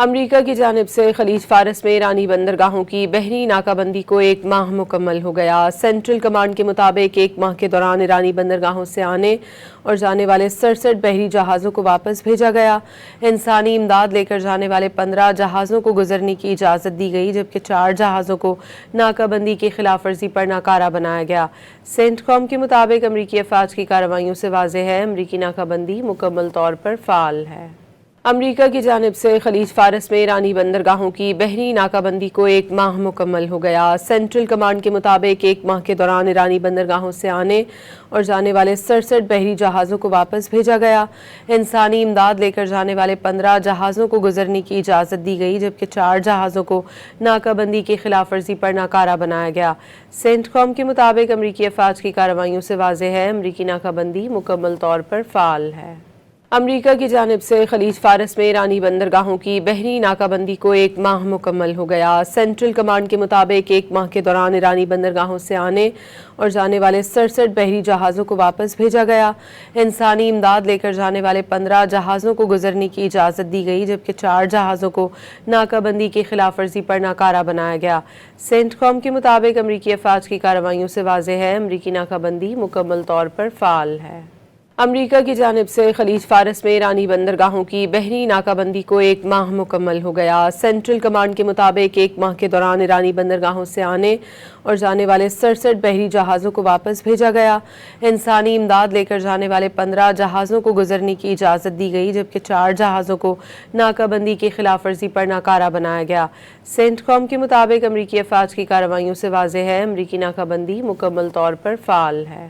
امریکہ کی جانب سے خلیج فارس میں ایرانی بندرگاہوں کی بحری ناکہ بندی کو 1 ماہ مکمل ہو گیا۔ سینٹرل کمانڈ کے مطابق 1 ماہ کے دوران ایرانی بندرگاہوں سے آنے اور جانے والے 67 بحری جہازوں کو واپس بھیجا گیا۔ انسانی امداد لے کر جانے والے 15 جہازوں کو گزرنے کی اجازت دی گئی، جبکہ 4 جہازوں کو ناکہ بندی کی خلاف ورزی پر ناکارہ بنایا گیا۔ سینٹ کام کے مطابق امریکی افواج کی کارروائیوں سے واضح ہے، امریکی ناکہ بندی مکمل طور پر فعال ہے۔ امریکہ کی جانب سے خلیج فارس میں ایرانی بندرگاہوں کی بحری ناکہ بندی کو 1 ماہ مکمل ہو گیا۔ سینٹرل کمانڈ کے مطابق 1 ماہ کے دوران ایرانی بندرگاہوں سے آنے اور جانے والے 67 بحری جہازوں کو واپس بھیجا گیا۔ انسانی امداد لے کر جانے والے 15 جہازوں کو گزرنے کی اجازت دی گئی، جبکہ 4 جہازوں کو ناکہ بندی کی خلاف ورزی پر ناکارہ بنایا گیا۔ سینٹ کام کے مطابق امریکی افواج کی کارروائیوں سے واضح ہے، امریکی ناکہ بندی مکمل طور پر فعال ہے۔ امریکہ کی جانب سے خلیج فارس میں ایرانی بندرگاہوں کی بحری ناکہ بندی کو 1 ماہ مکمل ہو گیا۔ سینٹرل کمانڈ کے مطابق 1 ماہ کے دوران ایرانی بندرگاہوں سے آنے اور جانے والے 67 بحری جہازوں کو واپس بھیجا گیا۔ انسانی امداد لے کر جانے والے 15 جہازوں کو گزرنے کی اجازت دی گئی، جبکہ 4 جہازوں کو ناکہ بندی کی خلاف ورزی پر ناکارہ بنایا گیا۔ سینٹ کام کے مطابق امریکی افواج کی کارروائیوں سے واضح ہے، امریکی ناکہ بندی مکمل طور پر فعال ہے۔ امریکہ کی جانب سے خلیج فارس میں ایرانی بندرگاہوں کی بحری ناکہ بندی کو 1 ماہ مکمل ہو گیا۔ سینٹرل کمانڈ کے مطابق 1 ماہ کے دوران ایرانی بندرگاہوں سے آنے اور جانے والے 67 بحری جہازوں کو واپس بھیجا گیا۔ انسانی امداد لے کر جانے والے 15 جہازوں کو گزرنے کی اجازت دی گئی، جبکہ 4 جہازوں کو ناکہ بندی کی خلاف ورزی پر ناکارہ بنایا گیا۔ سینٹ کام کے مطابق امریکی افواج کی کارروائیوں سے واضح ہے، امریکی ناکہ بندی مکمل طور پر فعال ہے۔